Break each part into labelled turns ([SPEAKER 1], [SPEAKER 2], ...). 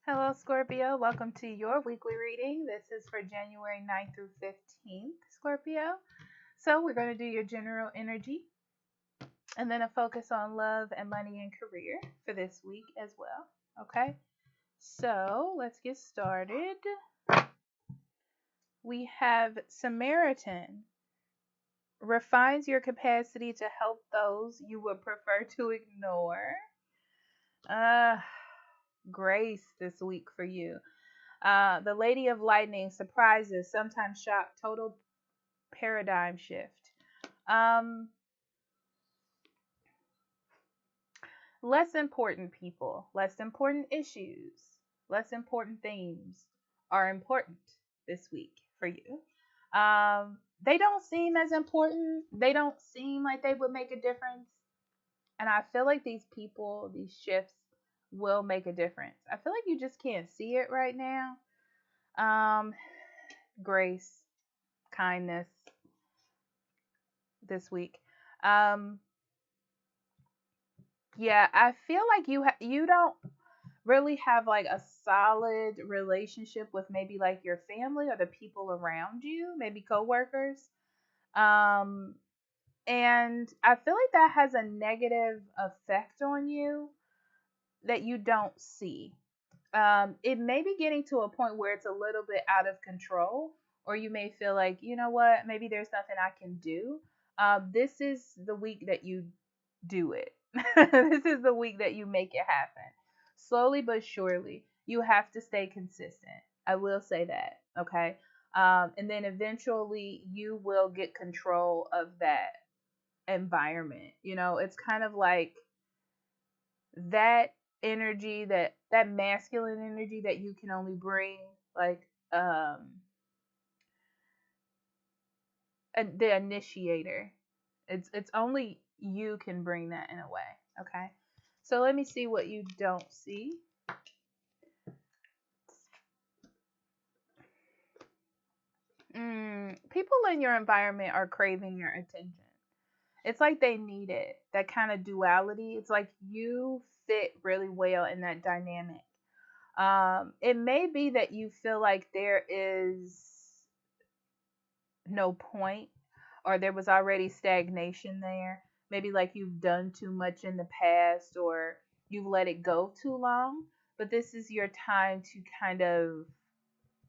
[SPEAKER 1] Hello, Scorpio. Welcome to your weekly reading. This is for January 9th through 15th, Scorpio. So, we're going to do your general energy and then a focus on love and money and career for this week as well. Okay, so let's get started. We have Samaritan refines your capacity to help those you would prefer to ignore. Uh, Grace this week for you. The Lady of Lightning surprises, sometimes shock, total paradigm shift. Um, Less important people, less important issues, less important themes are important this week for you. They don't seem as important. They don't seem like they would make a difference. And I feel like these people, these shifts will make a difference. I feel like you just can't see it right now. Um, Grace, kindness this week. Um, yeah, I feel like you don't really have like a solid relationship with maybe like your family or the people around you, maybe coworkers. Um, and I feel like that has a negative effect on you that you don't see. It may be getting to a point where it's a little bit out of control, or you may feel like, you know what, maybe there's nothing I can do. This is the week that you do it. This is the week that you make it happen. Slowly but surely, you have to stay consistent. I will say that, okay? And then eventually, you will get control of that environment. It's kind of like that energy, that masculine energy that you can only bring, like the initiator. It's only you can bring that in a way. Okay, so let me see what you don't see. People in your environment are craving your attention. It's like they need it. That kind of duality. It's like you fit really well in that dynamic. It may be that you feel like there is no point, or there was already stagnation there. Maybe like you've done too much in the past, or you've let it go too long. But this is your time to kind of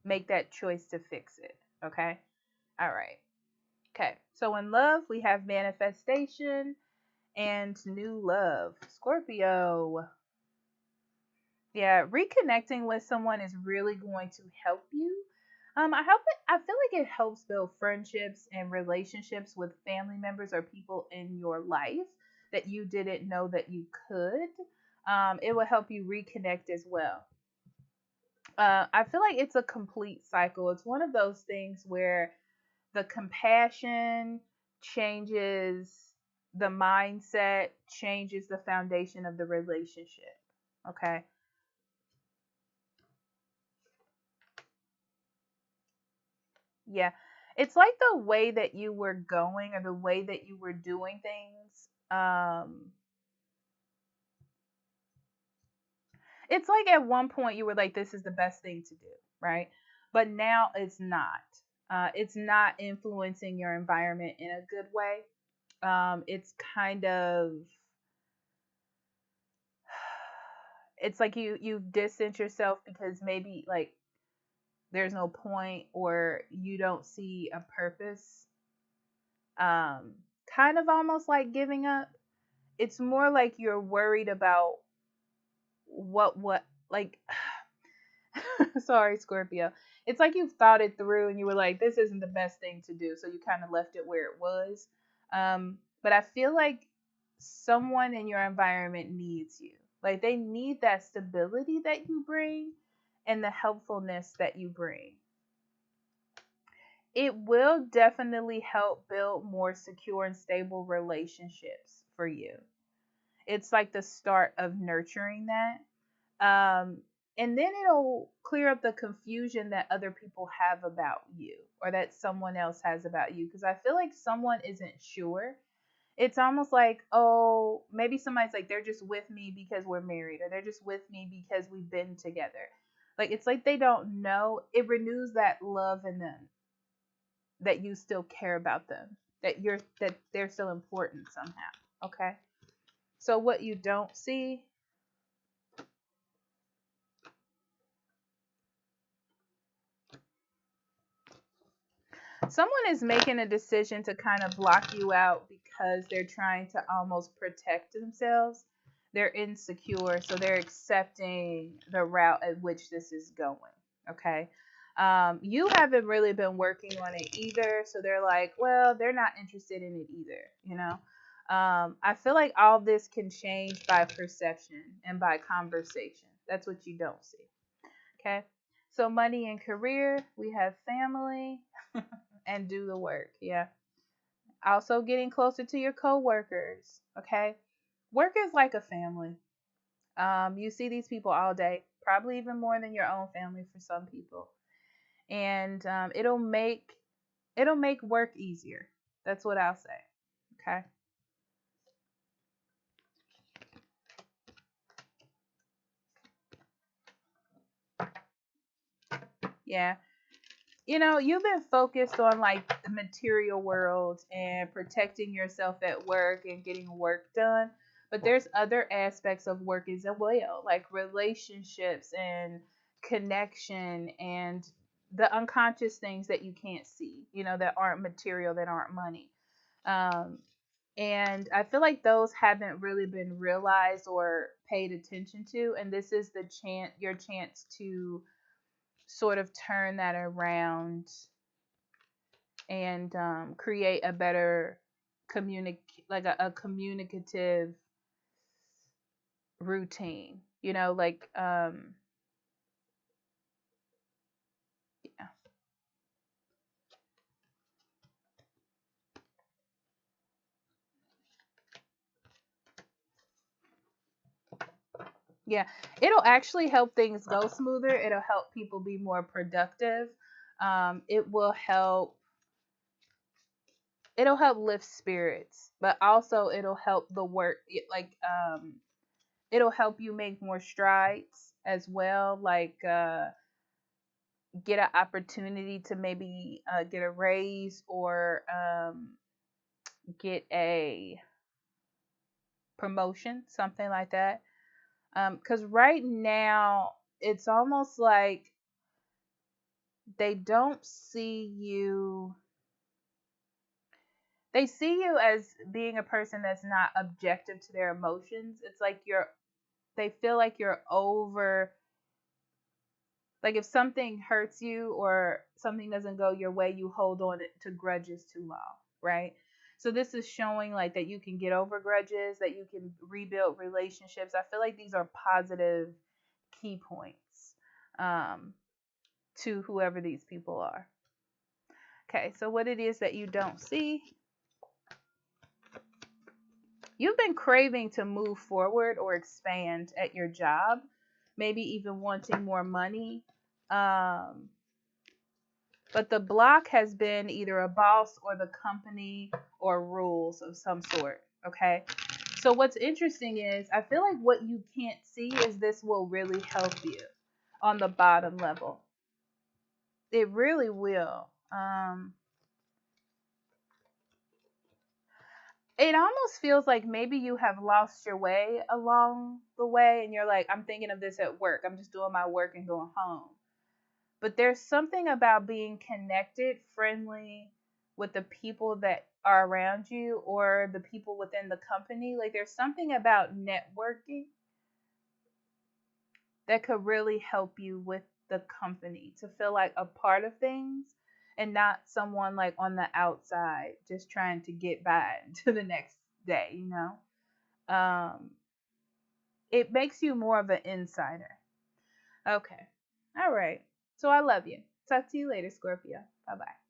[SPEAKER 1] make that choice to fix it. Okay? All right. Okay. So in love, we have manifestation and new love. Scorpio. Yeah, reconnecting with someone is really going to help you. I feel like it helps build friendships and relationships with family members or people in your life that you didn't know that you could. It will help you reconnect as well. I feel like it's a complete cycle. It's one of those things where the compassion changes the mindset, changes the foundation of the relationship. Okay. Yeah. It's like the way that you were going or the way that you were doing things. It's like at one point you were like, this is the best thing to do, right? But now it's not. It's not influencing your environment in a good way. It's kind of, it's like you've distanced yourself because maybe like there's no point or you don't see a purpose. Um, Kind of almost like giving up. It's more like you're worried about what like sorry, Scorpio. It's like you've thought it through and you were like, this isn't the best thing to do, so you kind of left it where it was. But I feel like someone in your environment needs you. Like they need that stability that you bring and the helpfulness that you bring. It will definitely help build more secure and stable relationships for you. It's like the start of nurturing that. And then it'll clear up the confusion that other people have about you or that someone else has about you. Because I feel like someone isn't sure. It's almost like, oh, maybe somebody's like, they're just with me because we're married, or they're just with me because we've been together. Like it's like they don't know. It renews that love in them, that you still care about them, that they're still important somehow. Okay? So what you don't see, someone is making a decision to kind of block you out because they're trying to almost protect themselves. They're insecure, so they're accepting the route at which this is going. Okay. You haven't really been working on it either, so they're like, well, they're not interested in it either. I feel like all this can change by perception and by conversation. That's what you don't see. Okay. So money and career, we have family and do the work. Yeah. Also getting closer to your coworkers. Okay. Work is like a family. You see these people all day, probably even more than your own family for some people, and it'll make work easier. That's what I'll say. Okay. Yeah. You've been focused on like the material world and protecting yourself at work and getting work done. But there's other aspects of work as well, like relationships and connection and the unconscious things that you can't see, that aren't material, that aren't money. Um, and I feel like those haven't really been realized or paid attention to. And this is your chance to sort of turn that around and create a better like a communicative routine. Like yeah, yeah. It'll actually help things go smoother. It'll help people be more productive. It will help. It'll help lift spirits, but also it'll help the work. Like it'll help you make more strides as well. Like get an opportunity to maybe get a raise or get a promotion, something like that. Because right now, it's almost like they don't see you, they see you as being a person that's not objective to their emotions. It's like they feel like you're over. Like if something hurts you or something doesn't go your way, you hold on to grudges too long, right? So this is showing like that you can get over grudges, that you can rebuild relationships. I feel like these are positive key points um, to whoever these people are. Okay, so what it is that you don't see, you've been craving to move forward or expand at your job, maybe even wanting more money. Um, But the block has been either a boss or the company or rules of some sort. Okay. So what's interesting is I feel like what you can't see is this will really help you on the bottom level. It really will. It almost feels like maybe you have lost your way along the way and you're like, I'm thinking of this at work. I'm just doing my work and going home. But there's something about being connected, friendly with the people that are around you or the people within the company. Like there's something about networking that could really help you with the company to feel like a part of things and not someone like on the outside just trying to get by to the next day. Um, it makes you more of an insider. Okay. All right. So I love you. Talk to you later, Scorpio. Bye bye.